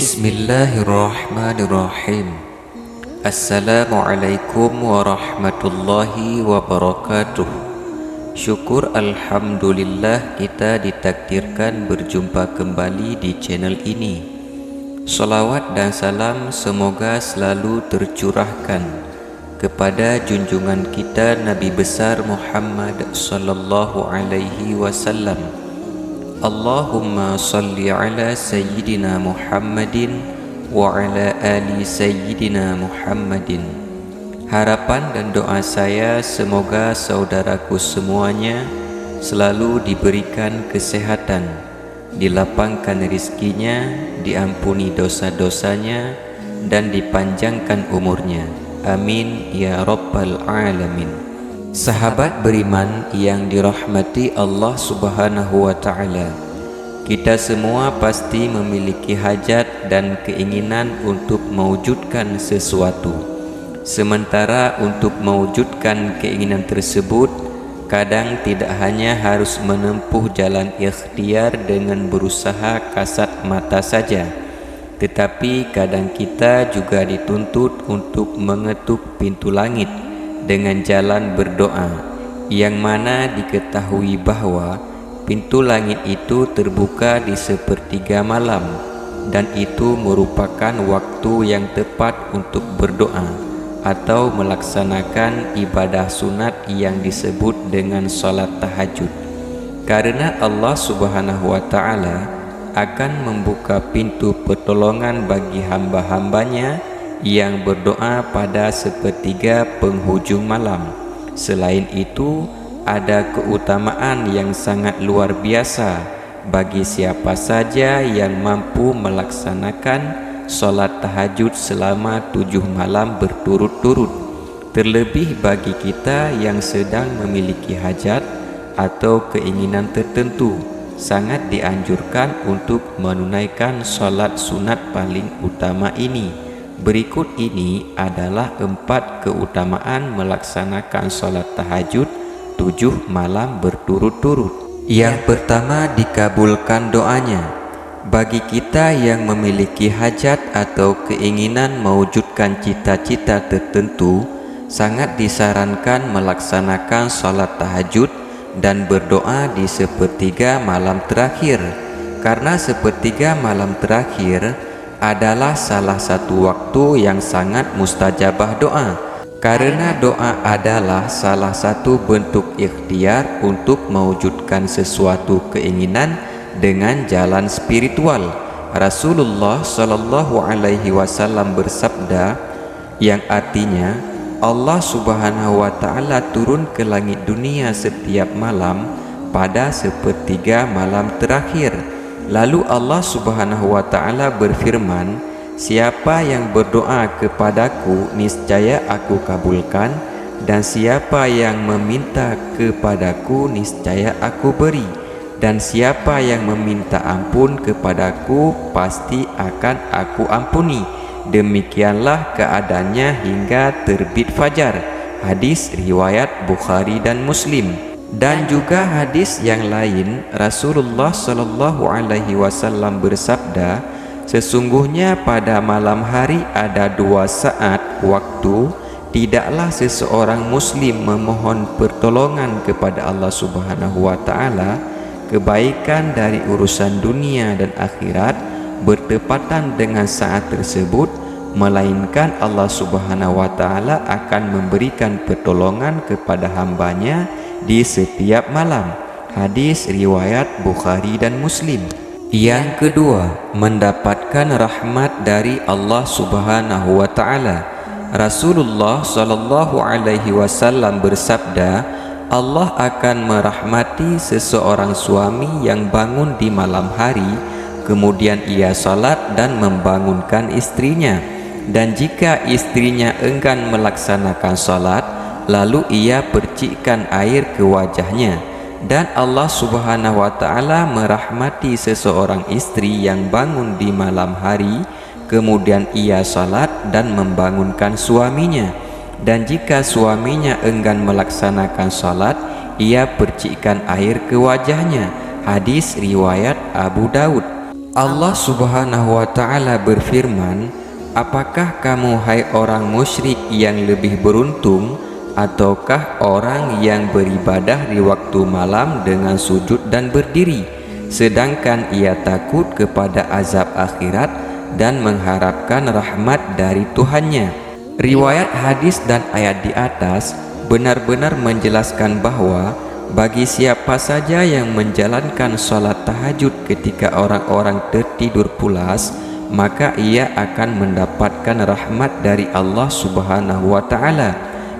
Bismillahirrahmanirrahim. Assalamualaikum warahmatullahi wabarakatuh. Syukur alhamdulillah kita ditakdirkan berjumpa kembali di channel ini. Salawat dan salam semoga selalu tercurahkan kepada junjungan kita Nabi besar Muhammad sallallahu alaihi wasallam. Allahumma salli ala Sayyidina Muhammadin wa ala ali Sayyidina Muhammadin. Harapan dan doa saya semoga saudaraku semuanya selalu diberikan kesehatan, dilapangkan rizkinya, diampuni dosa-dosanya, dan dipanjangkan umurnya. Amin ya rabbal alamin. Sahabat beriman yang dirahmati Allah Subhanahu wa ta'ala, kita semua pasti memiliki hajat dan keinginan untuk mewujudkan sesuatu. Sementara untuk mewujudkan keinginan tersebut, kadang tidak hanya harus menempuh jalan ikhtiar dengan berusaha kasat mata saja, tetapi kadang kita juga dituntut untuk mengetuk pintu langit dengan jalan berdoa, yang mana diketahui bahwa pintu langit itu terbuka di sepertiga malam, dan itu merupakan waktu yang tepat untuk berdoa atau melaksanakan ibadah sunat yang disebut dengan salat tahajud. Karena Allah Subhanahu wa ta'ala akan membuka pintu pertolongan bagi hamba-hambanya yang berdoa pada sepertiga penghujung malam. Selain itu, ada keutamaan yang sangat luar biasa bagi siapa saja yang mampu melaksanakan solat tahajud selama 7 malam berturut-turut. Terlebih bagi kita yang sedang memiliki hajat atau keinginan tertentu, sangat dianjurkan untuk menunaikan solat sunat paling utama ini. Berikut ini adalah 4 keutamaan melaksanakan salat tahajud 7 malam berturut-turut. Yang pertama, dikabulkan doanya. Bagi kita yang memiliki hajat atau keinginan mewujudkan cita-cita tertentu, sangat disarankan melaksanakan salat tahajud dan berdoa di sepertiga malam terakhir. Karena sepertiga malam terakhir adalah salah satu waktu yang sangat mustajabah doa, karena doa adalah salah satu bentuk ikhtiar untuk mewujudkan sesuatu keinginan dengan jalan spiritual. Rasulullah sallallahu alaihi wasallam bersabda, yang artinya Allah Subhanahu wa ta'ala turun ke langit dunia setiap malam pada sepertiga malam terakhir. Lalu Allah Subhanahu wa ta'ala berfirman, siapa yang berdoa kepadaku niscaya aku kabulkan, dan siapa yang meminta kepadaku niscaya aku beri, dan siapa yang meminta ampun kepadaku pasti akan aku ampuni. Demikianlah keadaannya hingga terbit fajar. Hadis riwayat Bukhari dan Muslim. Dan juga hadis yang lain, Rasulullah sallallahu alaihi wasallam bersabda, sesungguhnya pada malam hari ada 2 saat waktu tidaklah seseorang muslim memohon pertolongan kepada Allah Subhanahu wa ta'ala kebaikan dari urusan dunia dan akhirat bertepatan dengan saat tersebut, melainkan Allah Subhanahu wa ta'ala akan memberikan pertolongan kepada hambanya di setiap malam. Hadis riwayat Bukhari dan Muslim. Yang kedua, mendapatkan rahmat dari Allah Subhanahu wa ta'ala. Rasulullah sallallahu alaihi wasallam bersabda, Allah akan merahmati seseorang suami yang bangun di malam hari, kemudian ia salat dan membangunkan istrinya, dan jika istrinya enggan melaksanakan salat, lalu ia percikkan air ke wajahnya. Dan Allah Subhanahu wa ta'ala merahmati seseorang istri yang bangun di malam hari, kemudian ia salat dan membangunkan suaminya, dan jika suaminya enggan melaksanakan salat, ia percikkan air ke wajahnya. Hadis riwayat Abu Daud. Allah Subhanahu wa Ta'ala berfirman, "Apakah kamu, hai orang musyrik, yang lebih beruntung, ataukah orang yang beribadah di waktu malam dengan sujud dan berdiri, sedangkan ia takut kepada azab akhirat dan mengharapkan rahmat dari Tuhannya?" Riwayat hadis dan ayat di atas benar-benar menjelaskan bahwa bagi siapa saja yang menjalankan sholat tahajud ketika orang-orang tertidur pulas, maka ia akan mendapatkan rahmat dari Allah Subhanahu wa Ta'ala.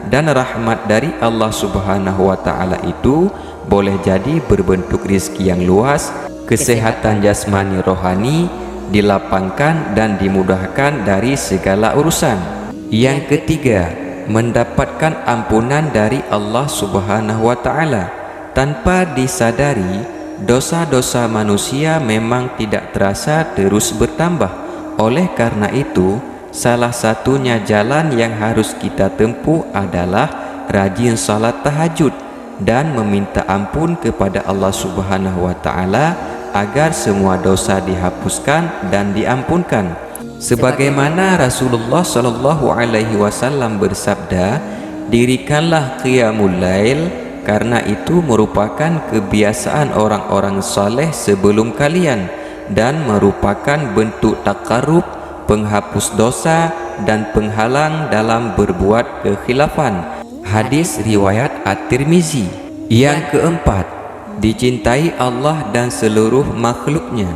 Dan rahmat dari Allah Subhanahu wa Ta'ala itu boleh jadi berbentuk rizki yang luas, kesehatan jasmani rohani, dilapangkan dan dimudahkan dari segala urusan. Yang ketiga, mendapatkan ampunan dari Allah Subhanahu wa Ta'ala. Tanpa disadari, dosa-dosa manusia memang tidak terasa terus bertambah. Oleh karena itu, salah satunya jalan yang harus kita tempuh adalah rajin salat tahajud dan meminta ampun kepada Allah Subhanahu wa Ta'ala agar semua dosa dihapuskan dan diampunkan. Sebagaimana Rasulullah sallallahu alaihi wasallam bersabda, "Dirikanlah qiyamul lail, karena itu merupakan kebiasaan orang-orang saleh sebelum kalian dan merupakan bentuk takarrub, penghapus dosa dan penghalang dalam berbuat kekhilafan." Hadis riwayat At-Tirmizi. Yang keempat, dicintai Allah dan seluruh makhluknya.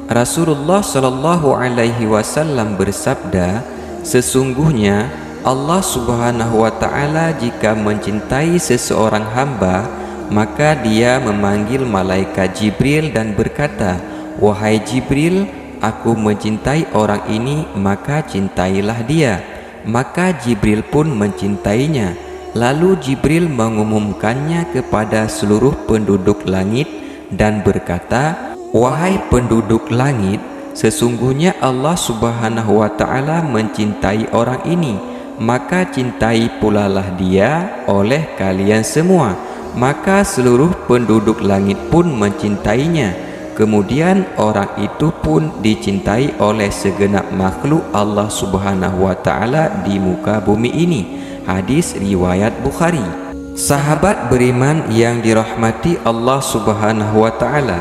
Rasulullah sallallahu alaihi wasallam bersabda, "Sesungguhnya Allah Subhanahu wa Ta'ala jika mencintai seseorang hamba, maka dia memanggil malaikat Jibril dan berkata, 'Wahai Jibril, aku mencintai orang ini, maka cintailah dia.' Maka Jibril pun mencintainya. Lalu Jibril mengumumkannya kepada seluruh penduduk langit dan berkata, 'Wahai penduduk langit, sesungguhnya Allah Subhanahu wa Ta'ala mencintai orang ini, maka cintai pulalah dia oleh kalian semua.' Maka seluruh penduduk langit pun mencintainya. Kemudian orang itu pun dicintai oleh segenap makhluk Allah Subhanahu wa Ta'ala di muka bumi ini. Hadis riwayat Bukhari. Sahabat beriman yang dirahmati Allah Subhanahu wa Ta'ala,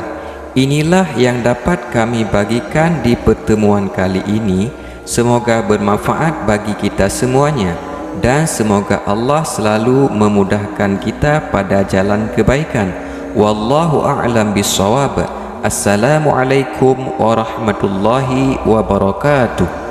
inilah yang dapat kami bagikan di pertemuan kali ini. Semoga bermanfaat bagi kita semuanya, dan semoga Allah selalu memudahkan kita pada jalan kebaikan. Wallahu a'lam bissawab. Assalamualaikum warahmatullahi wabarakatuh.